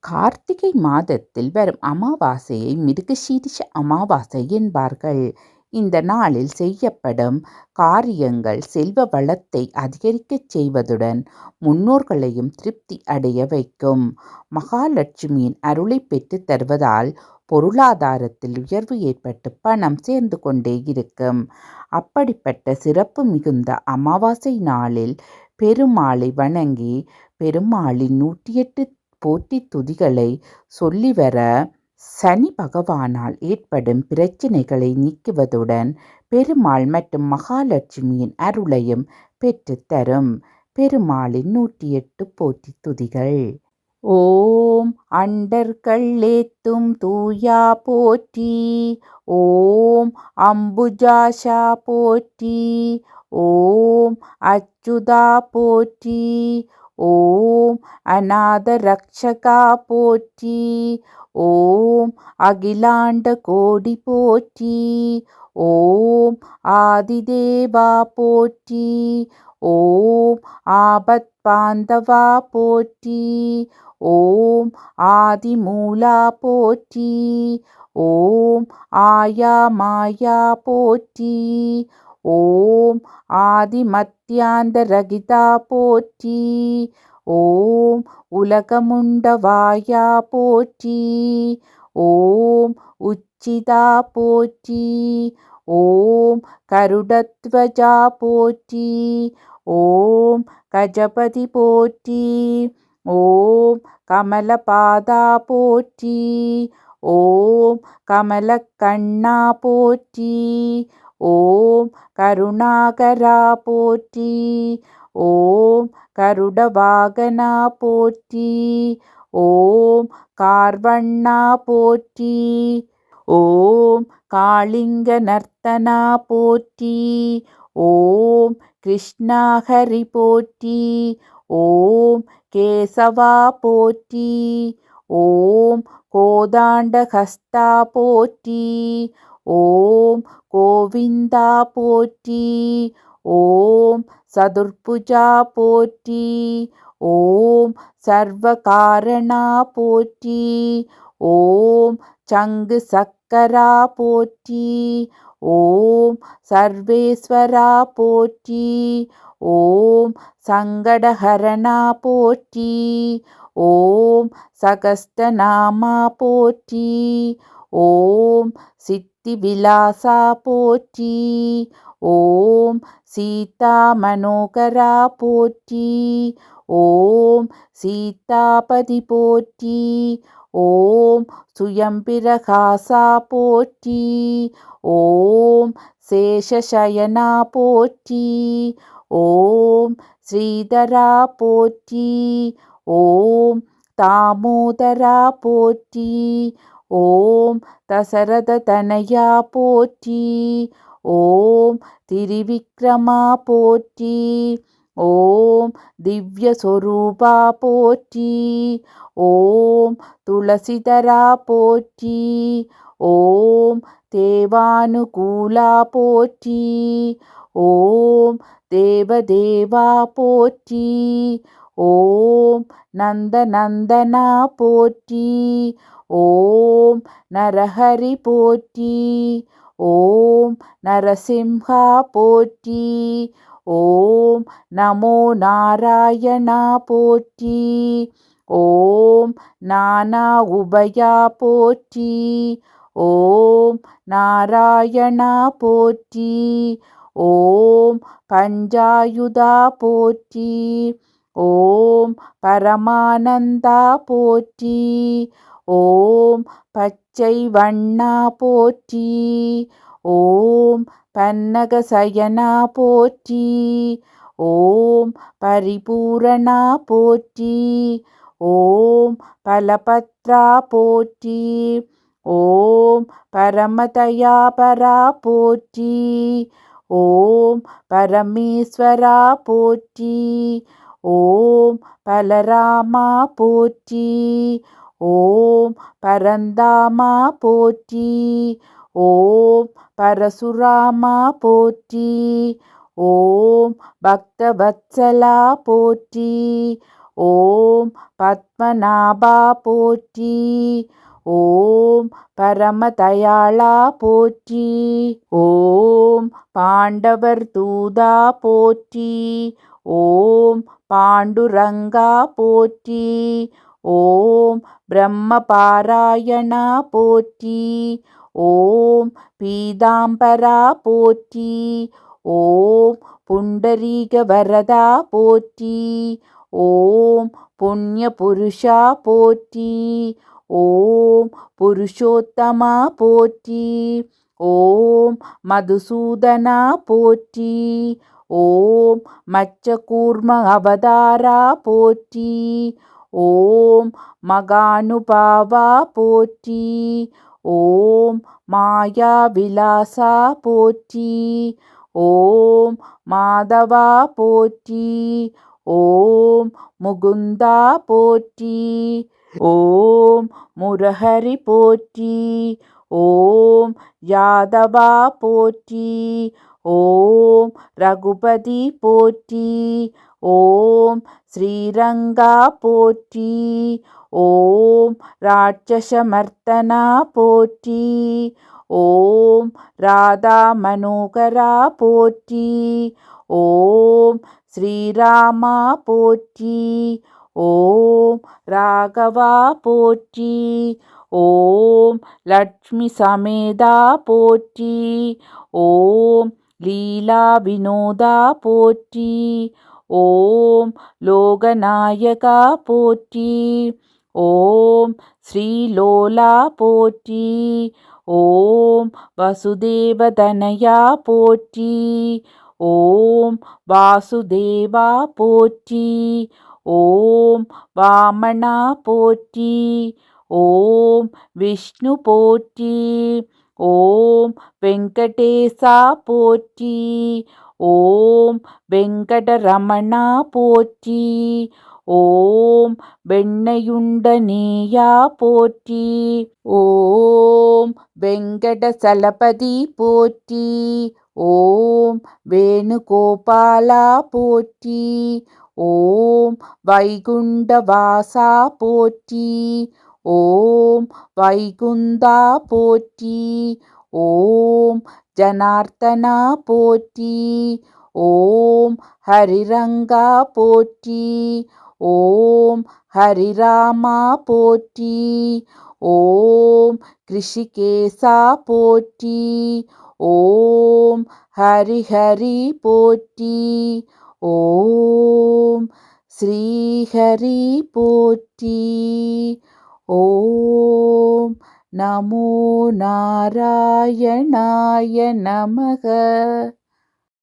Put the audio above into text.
கார்த்திகை மாதத்தில் வரும் அமாவாசையை மிருகசீரிஷ அமாவாசை என்பார்கள். இந்த நாளில் செய்யப்படும் காரியங்கள் செல்வ வளத்தை அதிகரிக்கச் செய்வதுடன் முன்னோர்களையும் திருப்தி அடைய வைக்கும். மகாலட்சுமியின் அருளை பெற்று தருவதால் பொருளாதாரத்தில் உயர்வு ஏற்பட்டு பணம் சேர்ந்து கொண்டே இருக்கும். அப்படிப்பட்ட சிறப்பு மிகுந்த அமாவாசை நாளில் பெருமாளை வணங்கி பெருமாளின் 108 போற்றி துதிகளை சொல்லி வர சனி பகவானால் ஏற்படும் பிரச்சனைகளை நீக்குவதுடன் பெருமாள் மற்றும் மகாலட்சுமியின் அருளையும் பெற்றுத்தரும். பெருமாளின் 108 போற்றி துதிகள். ஓம் அண்டர்கள் ஏத்தும் தூயா போற்றி. ஓம் அம்புஜாஷா போற்றி. ஓம் அச்சுதா போற்றி. ஓம் அநாத ரக்ஷகா போற்றி. ஓம் அகிலாண்ட கோடி போற்றி. ஓம் ஆதிதேவா போற்றி. ஓம் ஆபத் பாந்தவா போற்றி. ஓம் ஆதிமூலா போற்றி. ஓம் ஆயா மாயா போற்றி. ஓம் ஆதிமத்தியாந்த ரகிதா போற்றி. ஓம் உலகமுண்டவாயா போற்றி. ஓம் உச்சிதா போற்றி. ஓம் கருடத்வஜா போற்றி. ஓம் கஜபதி போற்றி. ஓம் கமலபாதா போற்றி. ஓம் கமலக்கண்ணா போற்றி. ஓம் கருணாகரா போற்றி. ஓம் கருடவாகனா போற்றி. ஓம் கார்வண்ணா போற்றி. ஓம் காளிங்க நர்த்தனா போற்றி. ஓம் கிருஷ்ணா ஹரி போற்றி. ஓம் கேசவா போற்றி. ஓம் கோதாண்ட ஹஸ்தா போற்றி. ஓம் கோவிந்தா போற்றி. ஓம் சதுர்புஜா போற்றி. ஓம் சர்வகாரணா போற்றி. ஓம் சங்கு சக்கரா போற்றி. ஓம் சர்வேஸ்வரா போற்றி. ஓம் சங்கடஹரணா போற்றி. ஓம் சகஸ்டநாமா போற்றி. ஓம் சித்தி விலாசா போற்றி. ஓம் சீதா மனோகரா போற்றி. ஓம் சீதாபதி போற்றி. ஓம் சுயம்பிரகாசா போற்றி. ஓம் சேஷசயனா போற்றி. ஓம் ஸ்ரீதரா போற்றி. ஓம் தாமோதரா போற்றி. ஓம் தசரத தனயா போற்றி. ஓம் திரிவிக்ரமா போற்றி. ஓம் திவ்ய சொரூபா போற்றி. ஓம் துளசிதரா போற்றி. ஓம் தேவானுகூலா போற்றி. ஓம் தேவதேவா போற்றி. ஓம் நந்தநந்தனா போற்றி. ஓம் நரஹரி போற்றி. ஓம் நரசிம்ஹா போற்றி. ஓம் நமோ நாராயணா போற்றி. ஓம் நானா உபயா போற்றி. ஓம் நாராயணா போற்றி. ஓம் பஞ்சாயுதா போற்றி. ஓம் பரமானந்தா போற்றி. ஓம் பச்சை வண்ணா போற்றி. ஓம் பன்னகசயனா போற்றி. ஓம் பரிபூரணா போற்றி. ஓம் பலபத்ரா போற்றி. ஓம் பரமதயாபரா போற்றி. ஓம் பரமேஸ்வரா போற்றி. ஓம் பலராமா போற்றி. ஓம் பரந்தாமா போற்றி. ஓம் பரசுராமா போற்றி. ஓம் பக்தவத்சலா போற்றி. ஓம் பத்மநாபா போற்றி. ஓம் பரமதயாளா போற்றி. ஓம் பாண்டவர் தூதா போற்றி. ஓம் பாண்டுரங்கா போற்றி. ஓம் பிரம்மபாராயணா போற்றி. ஓம் பீதாம்பரா போற்றி. ஓம் புண்டரீகவரதா போற்றி. ஓம் புண்ணிய புருஷா போற்றி. ஓம் புருஷோத்தமா போற்றி. ஓம் மதுசூதனா போற்றி. ஓம் மச்சகூர்ம அவதாரா போற்றி. ஓம் மகானுபாவா போற்றி. ஓம் மாயா விலாசா போற்றி. ஓம் மாதவா போற்றி. ஓம் முகுந்தா போற்றி. ஓம் முரஹரி போற்றி. ஓம் யாதவா போற்றி. ஓம் ரகுபதி போற்றி. ஓம் ஸ்ரீரங்கா போற்றி. ஓம் ராட்சசமர்த்தனா போற்றி. ஓம் ராதா மனோகரா போற்றி. ஓம் ஸ்ரீராமா போற்றி. ஓம் ராகவா போற்றி. ஓம் லட்சுமி சமேதா போற்றி. ஓம் லீலா வினோதா போற்றி. ஓம் லோகநாயகா போற்றி. ஓம் ஸ்ரீலோலா போற்றி. ஓம் வசுதேவதனயா போற்றி. ஓம் வாசுதேவா போற்றி. ஓம் வாமனா போற்றி. ஓம் விஷ்ணு போற்றி. ஓம் வெங்கடேசா போற்றி. ஓம் வெங்கடரமணா போற்றி. ஓம் வெண்ணையுண்டனேயா போற்றி. ஓம் வெங்கடசலபதி போற்றி. ஓம் வேணுகோபாலா போற்றி. ஓம் வைகுண்டவாசா போற்றி. ஓம் வைகுந்தா போற்றி. ஓம் ஜனார்த்தனா போற்றி. ஓம் ஹரிரங்கா போற்றி. ஓம் ஹரிராமா போற்றி. ஓம் கிருஷிகேசா போற்றி. ஓம் ஹரிஹரி போற்றி. ஓம் ஸ்ரீஹரி போற்றி. ஓம் நமோ நாராயணாய நமக.